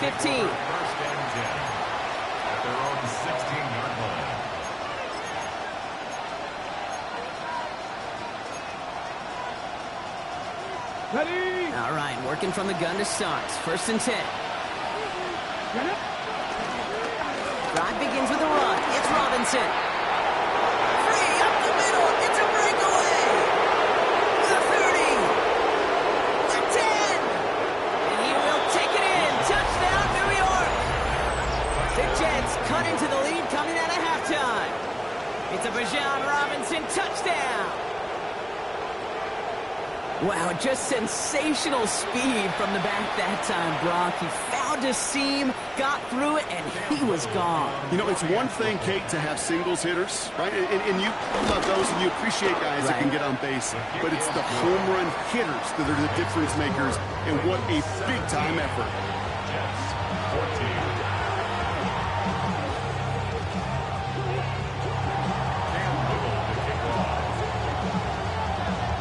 15. First and 10 at their own 16-yard line. Ready? All right, working from the gun to start. First and 10. Drive begins with a run. It's Robinson. Free up the middle. It's a breakaway. The 30. The 10. And he will take it in. Touchdown, New York. The Jets cut into the lead coming out of halftime. It's a Bijan Robinson touchdown. Wow, just sensational speed from the back that time, Brock. He found a seam, got through it, and he was gone. You know, it's one thing, Kate, to have singles hitters, right? And you love those, and you appreciate guys that can get on base. But it's the home run hitters that are the difference makers, and what a big-time effort. Jets, 14.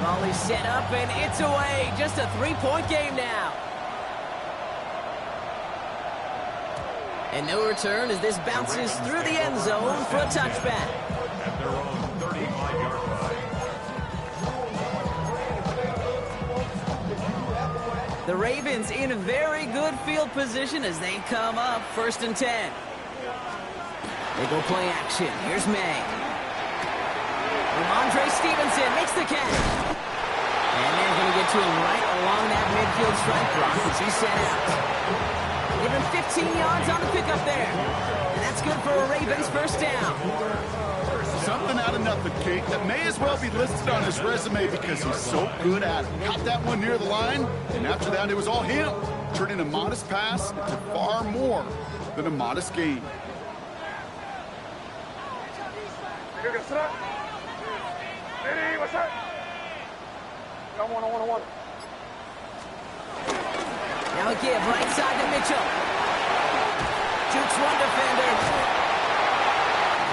Volley set up, and it's away. Just a three-point game now. And no return as this bounces through the end zone for a touchback. At their own 35-yard line. The Ravens in a very good field position as they come up first and 10. They go play action. Here's May. Ramondre Stevenson makes the catch. And they're going to get to him right along that midfield strike block as he set out. Give him 15 yards on the pickup there. And that's good for a Ravens first down. Something out of nothing, Kate, that may as well be listed on his resume because he's so good at it. Caught that one near the line, and after that, it was all him, turning a modest pass into far more than a modest gain. Ready, what's up? One. Now a give right side to Mitchell. Jukes one defender.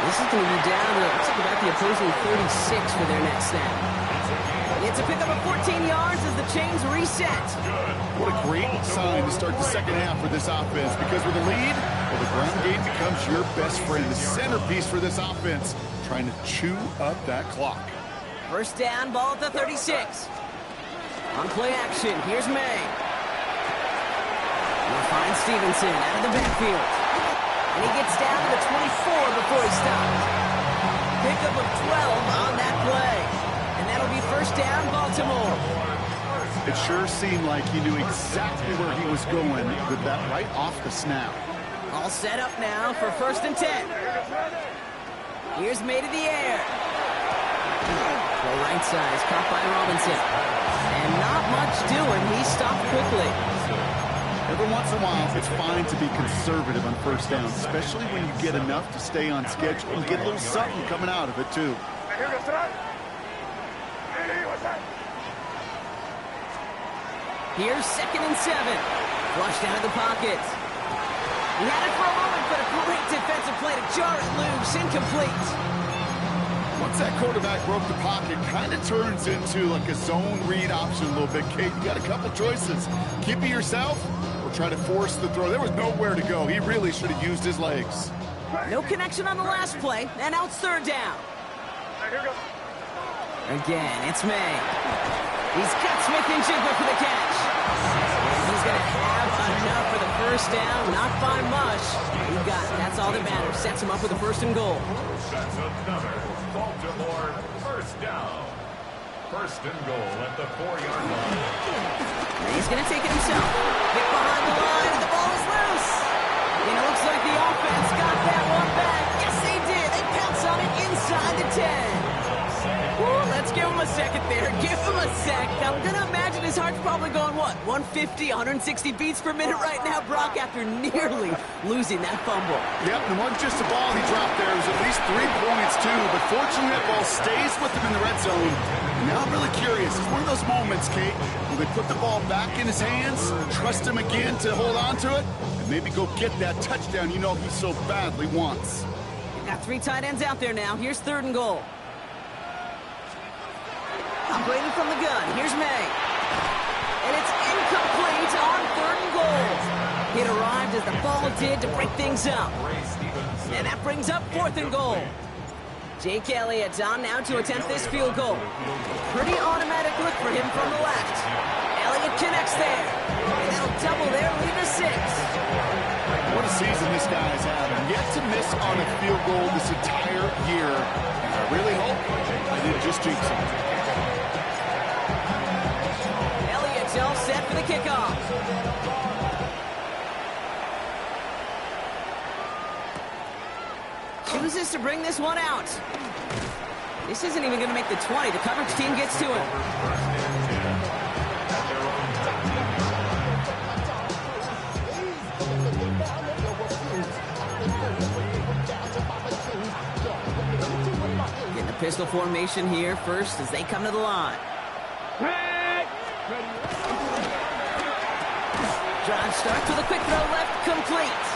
This is going to be down to, looks like about the opposing 36 for their next snap. It's a pickup of 14 yards as the chains reset. What a great sign to start the second half for this offense, because with a lead, well, the ground game becomes your best friend, the centerpiece for this offense, trying to chew up that clock. First down, ball at the 36. On play action, here's May. We'll find Stevenson out of the backfield. And he gets down to the 24 before he stops. Pickup of 12 on that play. And that'll be first down, Baltimore. It sure seemed like he knew exactly where he was going with that right off the snap. All set up now for first and 10. Here's May to the air. Play right side is caught by Robinson. And not much doing. He stopped quickly. Every once in a while, it's fine to be conservative on first down, especially when you get enough to stay on schedule and get a little something coming out of it, too. Here's second and 7. Flushed out of the pocket. He had it for a moment, but a great defensive play to jar it loose. Incomplete. Once that quarterback broke the pocket, kind of turns into like a zone read option a little bit, Kate. You got a couple choices. Keep it yourself or try to force the throw. There was nowhere to go. He really should have used his legs. No connection on the last play, and now it's third down. Again, it's May. He's got Smith-Njigba for the catch. And he's going to have enough for the first down, not by much. He got it. That's all that matters. Sets him up with a first and goal. That's another Baltimore first down. First and goal at the 4-yard line. He's going to take it himself. Get behind the line, and the ball is loose. And it looks like the offense got that one back. Yes, they did. They pounce on it inside the 10. Ooh, let's give him a second there. Give him a sec. I'm going to imagine his heart's probably going, what, 150, 160 beats per minute right now, Brock, after nearly losing that fumble. Yep, and it wasn't just a ball he dropped there. It was at least 3 points, too. But fortunately, that ball stays with him in the red zone. And now I'm really curious. It's one of those moments, Kate, where they put the ball back in his hands, trust him again to hold on to it, and maybe go get that touchdown you know he so badly wants. We've got 3 tight ends out there now. Here's third and goal. Operating from the gun. Here's May. And it's incomplete on third and goal. It arrived as the ball did to break things up. And that brings up 4th and goal. Jake Elliott's on now to attempt this field goal. Pretty automatic look for him from the left. Elliott connects there. And that'll double their lead to 6. What a season this guy's having. Yet to miss on a field goal this entire year. And I really hope I didn't just jinx him. Elliott's all set for the kickoff. Chooses to bring this one out. This isn't even going to make the 20. The coverage team gets to him. Getting the pistol formation here first as they come to the line. Drive starts with a quick throw left, complete.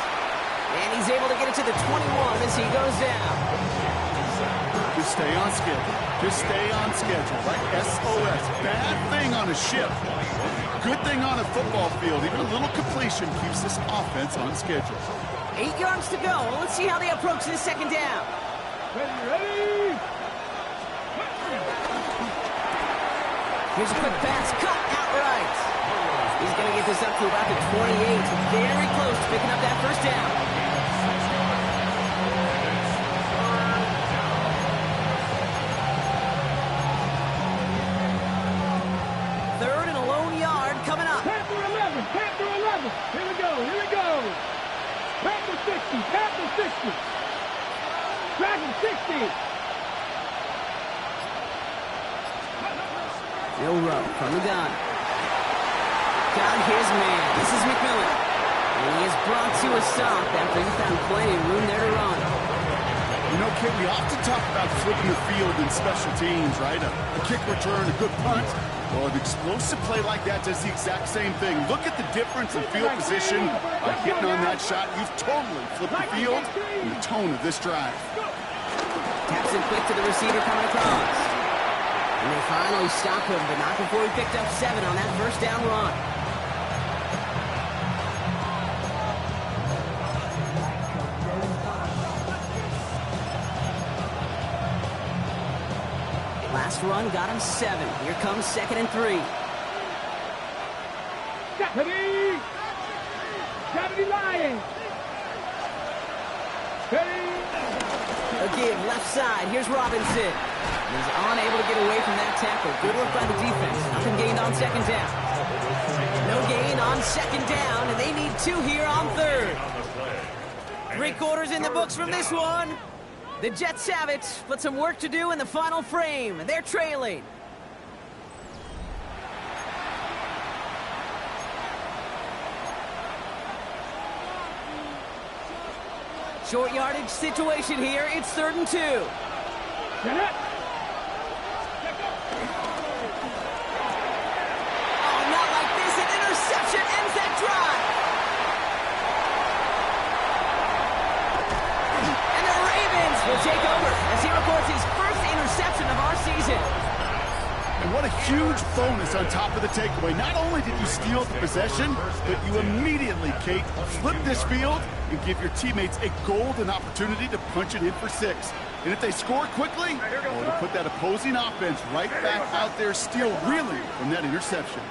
And he's able to get it to the 21 as he goes down. Just stay on schedule. Just stay on schedule, right? SOS. Bad thing on a ship. Good thing on a football field. Even a little completion keeps this offense on schedule. 8 yards to go. Let's see how they approach this 2nd down. Ready! Here's a quick pass, cut outright. He's going to get this up to about the 28. Very close to picking up that 1st down. Third and a lone yard coming up. Panther 11, Panther 11. Here we go, here we go. Panther 60, Panther 60. Dragon 60. Bill Rowe from the gun. Got his man. This is McMillan. And he is brought to a stop after he found plenty of room there to run. You know, Kit, we often talk about flipping the field in special teams, right? A kick return, a good punt. Well, an explosive play like that does the exact same thing. Look at the difference in field position by hitting on that shot. You've totally flipped the field and the tone of this drive. Taps it quick to the receiver coming across. And they finally stop him, but not before he picked up 7 on that 1st down run. Last run got him 7. Here comes 2nd and 3. Ready! Deputy Lion. Ready! A give left side. Here's Robinson. He's unable to get away from that tackle. Good work by the defense. Nothing gained on 2nd down. No gain on 2nd down, and they need 2 here on 3rd. 3 quarters in the books from this one. The Jets have it, but some work to do in the final frame. They're trailing. Short yardage situation here. It's 3rd and 2. Get it! Oh, not like this. An interception ends that drive. And the Ravens will take over as he records his first interception of our season. And what a huge bonus on top of the takeaway. Not only did you steal the possession, but you immediately, Kate, flip this field and give your teammates a golden opportunity to punch it in for 6. And if they score quickly, well, to put that opposing offense right back out there, steal really from that interception.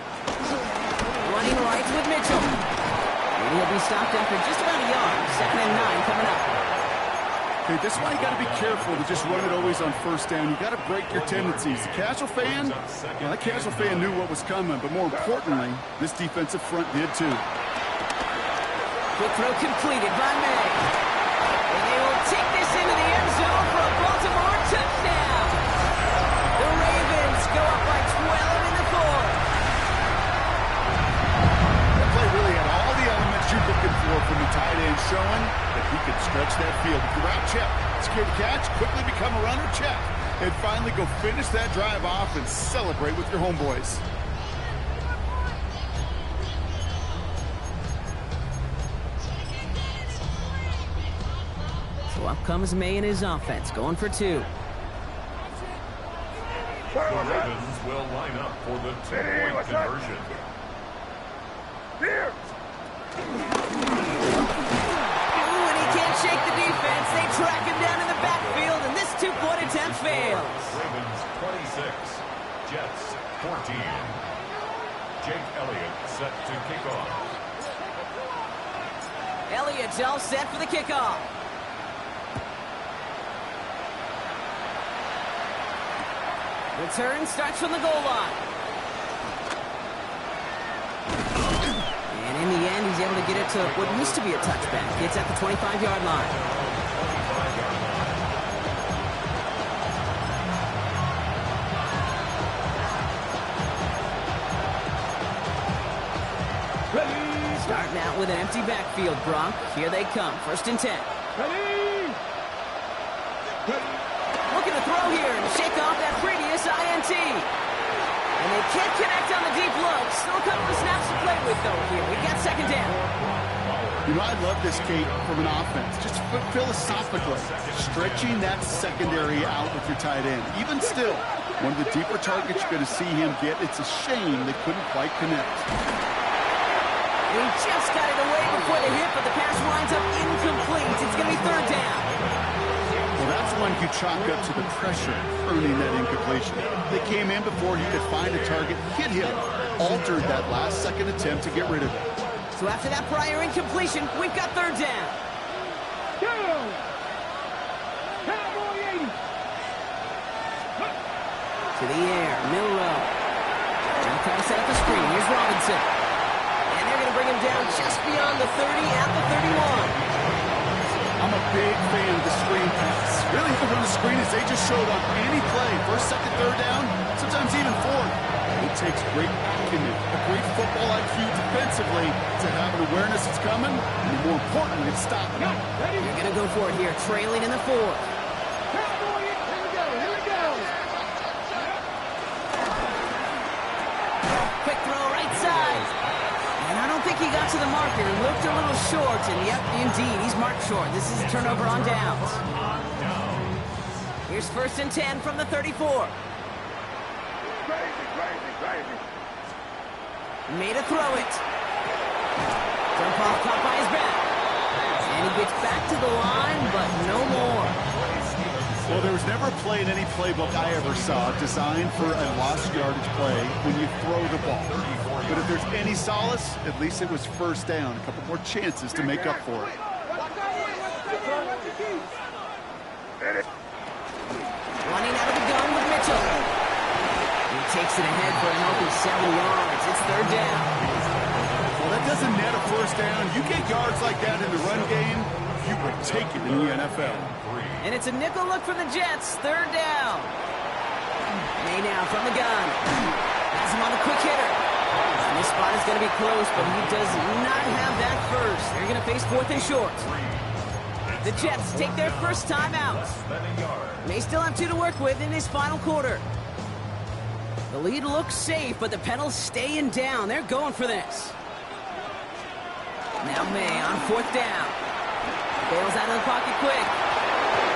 Running right with Mitchell. And he'll be stopped after just about a yard. 2nd and 9 coming up. Okay, that's why you got to be careful to just run it always on 1st down. You got to break your tendencies. The casual fan, well, that casual fan knew what was coming, but more importantly, this defensive front did too. Quick throw completed by May. And they will take this into the end zone for a Baltimore touchdown. The Ravens go up by 12 in the 4th. That play really had all the elements you're looking for from the tight end, showing that he could stretch that field. If you're out, check. Secure the catch, quickly become a runner, check. And finally go finish that drive off and celebrate with your homeboys. So up comes May and his offense, going for 2. The Ravens will line up for the 2-point conversion. Here! Jets 14. Jake Elliott set to kick off. Elliott's all set for the kickoff. Return starts from the goal line. And in the end, he's able to get it to what used to be a touchback. It's at the 25-yard line. Starting out with an empty backfield, Gronk. Here they come. 1st and 10. Ready? Looking to throw here and shake off that previous INT. And they can't connect on the deep look. Still a couple of snaps to play with, though, here. We got 2nd down. You know, I love this, Kate, from an offense. Just philosophically, stretching that secondary out with your tight end. Even still, one of the deeper targets you're going to see him get. It's a shame they couldn't quite connect. He just got it away before the hit, but the pass winds up incomplete. It's going to be 3rd down. Well, that's one you chalk up to the pressure earning that incompletion. They came in before he could find a target, hit him, altered that last-second attempt to get rid of it. So after that prior incompletion, we've got 3rd down. Go! Cowboy 80. To the air, Milrow. Now trying to set up the screen. Here's Robinson. And they're going to bring him down just beyond the 30 at the 31. I'm a big fan of the screen pass. Really, when the screen is, they just showed up any play. 1st, 2nd, 3rd down, sometimes even 4th. It takes great acumen, a great football IQ defensively to have an awareness it's coming, and more importantly, to stop it. Ready? They're going to go for it here, trailing in the 4th. Cowboy 80. Here we go. Here we go. Quick throw right side. And I don't think he got to the marker. Looked a little short, and yep, indeed, he's marked short. This is a turnover on downs. Here's 1st and 10 from the 34. Crazy. Made a throw it. Jump off, caught by his back. And he gets back to the line, but no more. Well, there was never a play in any playbook I ever saw designed for a lost yardage play when you throw the ball. But if there's any solace, at least it was 1st down. A couple more chances to make up for it. Running out of the gun with Mitchell. He takes it ahead for an open 7 yards. It's 3rd down. Well, that doesn't net a 1st down. You get yards like that in the run game, you would take it in the NFL. And it's a nickel look for the Jets. 3rd down. May now from the gun. Has him on a quick hitter. And this spot is going to be close, but he does not have that first. They're going to face 4th and short. The Jets take their first time out. May still have 2 to work with in his final quarter. The lead looks safe, but the Penals staying down. They're going for this. Now May on 4th down. Bails out of the pocket quick.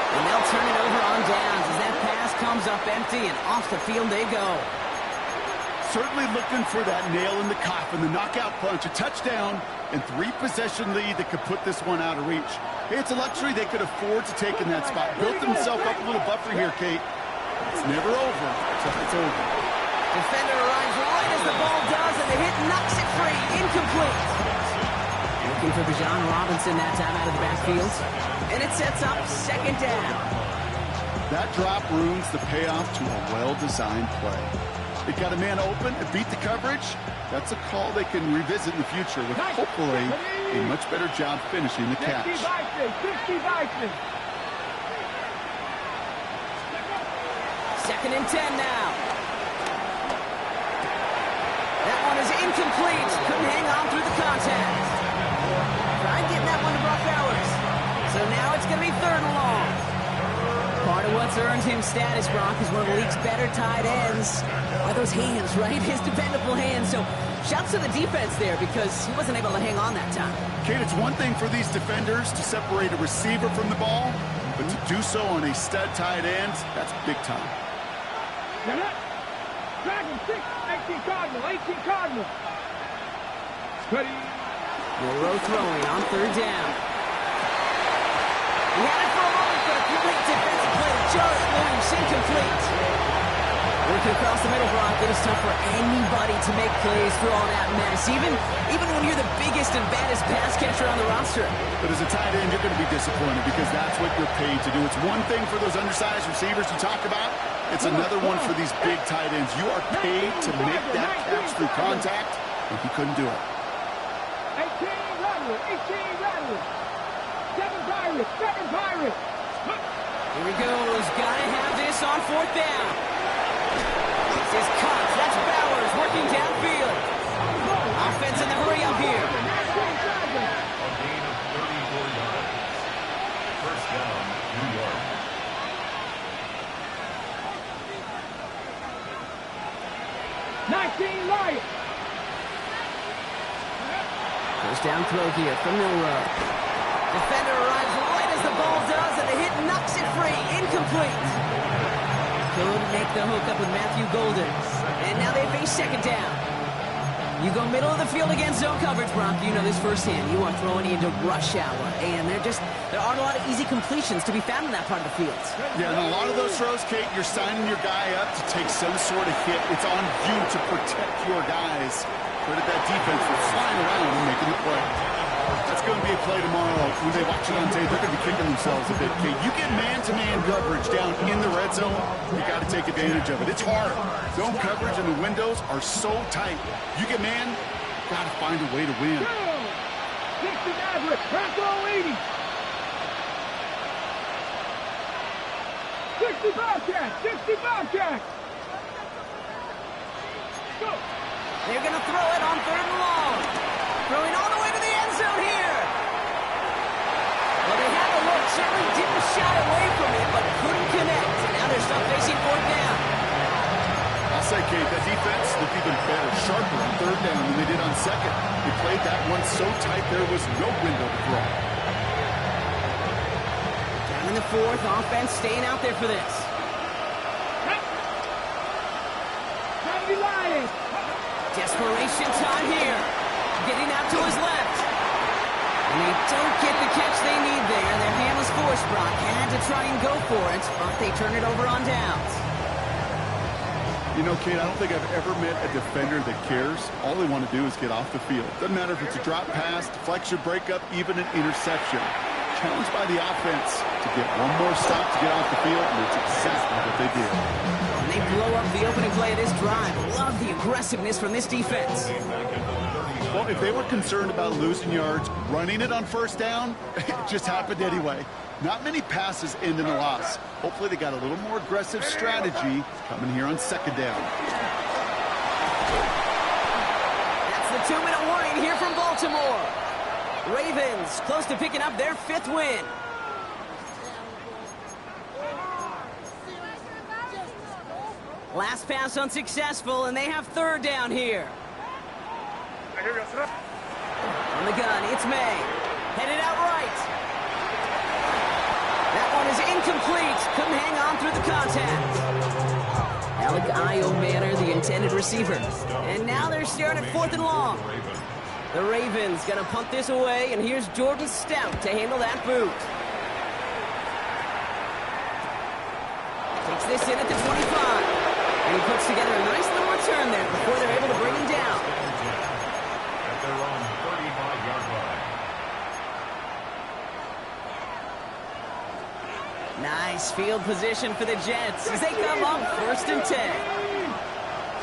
And they'll turn it over on downs as that pass comes up empty, and off the field they go. Certainly looking for that nail in the coffin, the knockout punch, a touchdown, and 3-possession lead that could put this one out of reach. Hey, it's a luxury they could afford to take in that spot. Built themselves up a little buffer here, Kate. It's never over until it's over. Defender arrives right as the ball does, and the hit knocks it free. Incomplete. Looking for Bijan Robinson that time out of the backfield. And it sets up 2nd down. That drop ruins the payoff to a well-designed play. They got a man open and beat the coverage. That's a call they can revisit in the future with hopefully a much better job finishing the catch. 60 Vikings. 2nd and 10 now. That one is incomplete. Couldn't hang on through the contact. Tried getting that one to Brock Bowers. So now it's going to be 3rd and long. Part of what's earned him status, Brock, is one of the league's better tight ends. Are those hands, right? His dependable hands. So shouts to the defense there because he wasn't able to hang on that time. Kate, it's one thing for these defenders to separate a receiver from the ball, but to do so on a stud tight end, that's big time. Dragon 6, 18 Cardinal, 18 Cardinal. Ready? Milrow throwing on 3rd down. He had it for a moment, but a complete defensive play to Jarrett Williams, incomplete. Working across the middle, Brock. It is tough for anybody to make plays through all that mess, even when you're the biggest and baddest pass catcher on the roster. But as a tight end, you're going to be disappointed because that's what you're paid to do. It's one thing for those undersized receivers you talk about. It's another one for these big tight ends. You are paid to make that catch through contact, and he couldn't do it. 18 Rattlers. 7 Pirates. Here he goes. Gotta have this on 4th down. This is Cox. That's Bowers working downfield. Offense in the hurry up here. A gain of 34 yards. First down, New York. Lions. First down throw here from Milroe. Defender arrives right as the ball does, and the hit knocks it free. Incomplete. Couldn't make the hook up with Matthew Golden. And now they face 2nd down. You go middle of the field against zone coverage, Brock. You know this firsthand. You are throwing into rush hour. And there aren't a lot of easy completions to be found in that part of the field. Yeah, and a lot of those throws, Kate, you're signing your guy up to take some sort of hit. It's on you to protect your guys. Credit that defense for flying around and making the play. That's going to be a play tomorrow. When they watch it on tape, they're going to be kicking themselves a bit. Kate, you get man-to-man coverage down in the red zone, you got to take advantage of it. It's hard. Zone coverage and the windows are so tight. You get man, got to find a way to win. 60 Maverick, Bronco 80. 60 Bobcats. Go. They're going to throw it on 3rd and long. Throwing all the way to the end zone here. Well, they had a look. Certainly didn't shy away from it, but couldn't connect. And now they're stuck facing 4th down. I'll say, Kate, that defense looked even better, sharper on 3rd down than they did on 2nd. They played that one so tight there was no window to throw. Down in the 4th, offense staying out there for this. Lions. Desperation time here. Getting out to his left. And they don't get the catch they need there. Their hand was forced, Brock. Had to try and go for it, but they turn it over on downs. You know, Kate, I don't think I've ever met a defender that cares. All they want to do is get off the field. Doesn't matter if it's a drop pass, deflection, breakup, even an interception. Challenged by the offense to get one more stop to get off the field, and it's exactly what they did. And they blow up the opening play of this drive. Love the aggressiveness from this defense. Well, if they were concerned about losing yards, running it on 1st down, it just happened anyway. Not many passes end in a loss. Hopefully they got a little more aggressive strategy coming here on 2nd down. That's the 2-minute warning here from Baltimore. Ravens close to picking up their 5th win. Last pass unsuccessful, and they have 3rd down here. On the gun, it's May. Headed out right. That one is incomplete. Couldn't hang on through the contact. Alec Manor, the intended receiver. And now they're staring at 4th and long. The Ravens gonna punt this away, and here's Jordan Stout to handle that boot. Takes this in at the 25. And he puts together a nice little return there before they're able to bring him down. At their own 35-yard line. Nice field position for the Jets as they come up 1st and 10.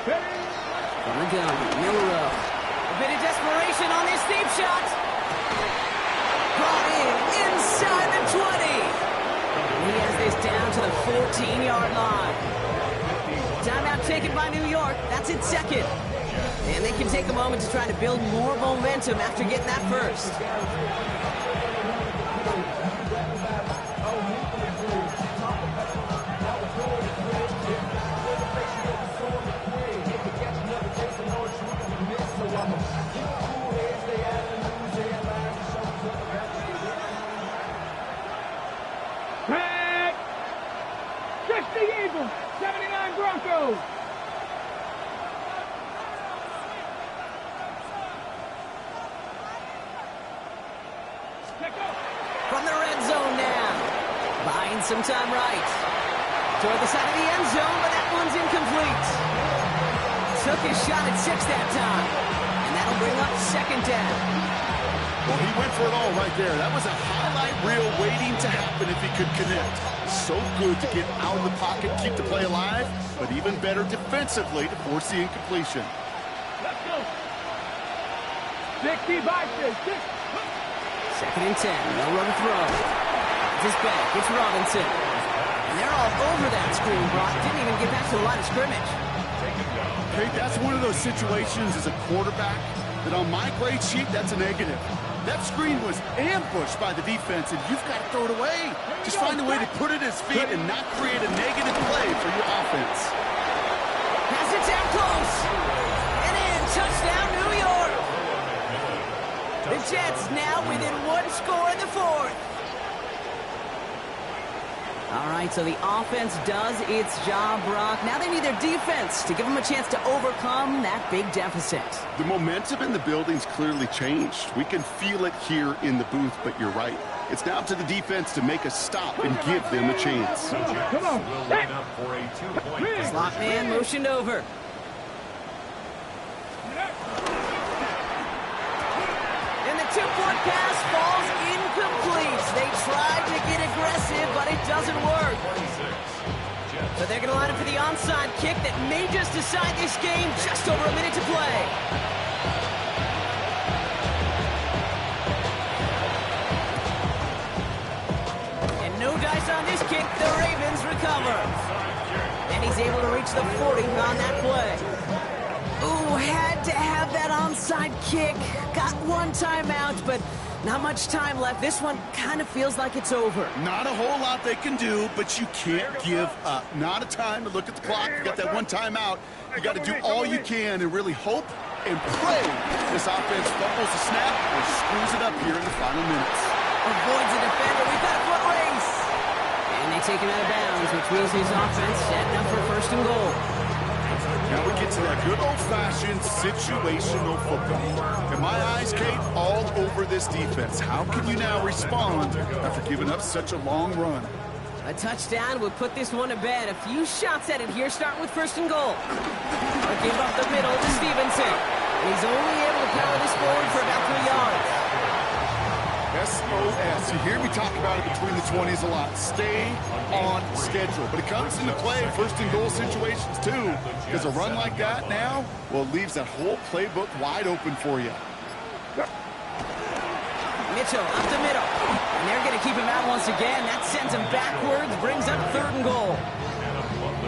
From the gun, Milroe. A bit of desperation on this deep shot. Brought in inside the 20. He has this down to the 14-yard line. Timeout taken by New York. That's its 2nd. And they can take a moment to try to build more momentum after getting that first. Back. 60 Eagles. 79 Broncos. From the red zone now. Buying some time right. Toward the side of the end zone, but that one's incomplete. Took his shot at 6 that time. And that'll bring up second down. Well, he went for it all right there. That was a highlight reel waiting to happen if he could connect. So good to get out of the pocket, keep the play alive, but even better defensively to force the incompletion. Let's go. 60 by 6. Second and 10. No run to throw. It's his back. It's Robinson. And they're all over that screen, Brock. Didn't even get back to the line of scrimmage. Okay, that's one of those situations as a quarterback that on my grade sheet, that's a negative. That screen was ambushed by the defense, and you've got to throw it away. Just find a way to put it at his feet and not create a negative play for your offense. Pass it down close. And in. Touchdown, New York. The Jets now within one score in the fourth. All right, so the offense does its job, Brock. Now they need their defense to give them a chance to overcome that big deficit. The momentum in the building's clearly changed. We can feel it here in the booth, but you're right. It's now up to the defense to make a stop and give them a chance. Come on. Will line up for a 2-point. Slot man motioned over. And the two-point pass falls incomplete. They tried to get aggressive, but it doesn't work. So they're going to line up for the onside kick that may just decide this game. Just over a minute to play. And no dice on this kick. The Ravens recover. And he's able to reach the 40 on that play. Ooh, had to have that onside kick. Got one timeout, but not much time left. This one kind of feels like it's over. Not a whole lot they can do, but you can't give up. Not a time to look at the clock. You got that one timeout. You got to do all you can and really hope and pray this offense fumbles the snap or screws it up here in the final minutes. Avoids the defender. We've got a foot race. And they take him out of bounds, which means his offense setting up for first and goal. Now we get to that good old-fashioned situational football. In my eyes, Kate, all over this defense. How can you now respond after giving up such a long run? A touchdown would put this one to bed. A few shots at it here, starting with first and goal. Give up the middle to Stevenson. And he's only able to power this forward for about 3 yards. SOS. You hear me talk about it between the 20s a lot. Stay on schedule. But it comes into play in first and goal situations too. Because a run like that now, well, it leaves that whole playbook wide open for you. Mitchell up the middle. And they're going to keep him out once again. That sends him backwards, brings up third and goal.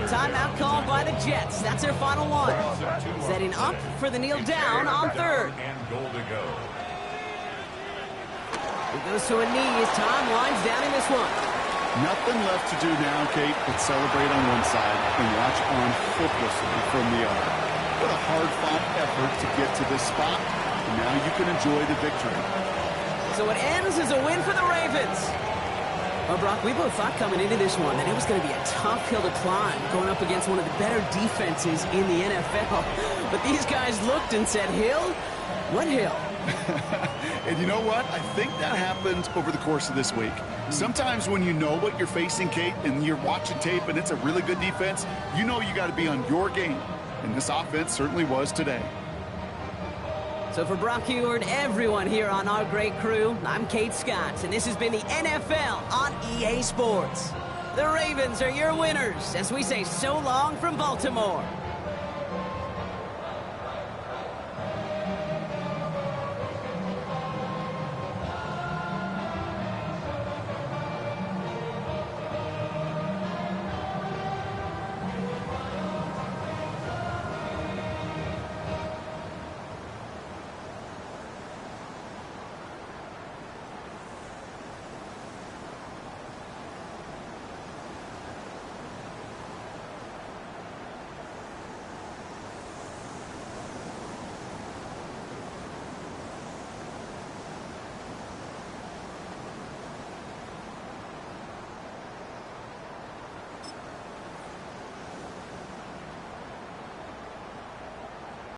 Timeout called by the Jets. That's their final one. Setting up for the kneel down on third. And goal to go. He goes to a knee as Tom winds down in this one. Nothing left to do now, Kate, but celebrate on one side and watch on hopelessly from the other. What a hard-fought effort to get to this spot, and now you can enjoy the victory. So it ends as a win for the Ravens. Well, Brock, we both thought coming into this one that it was going to be a tough hill to climb, going up against one of the better defenses in the NFL. But these guys looked and said, Hill? What hill? And you know what? I think that happened over the course of this week. Sometimes when you know what you're facing, Kate, and you're watching tape and it's a really good defense, you know you got to be on your game. And this offense certainly was today. So for Brock Huard, everyone here on our great crew, I'm Kate Scott, and this has been the NFL on EA Sports. The Ravens are your winners as we say so long from Baltimore.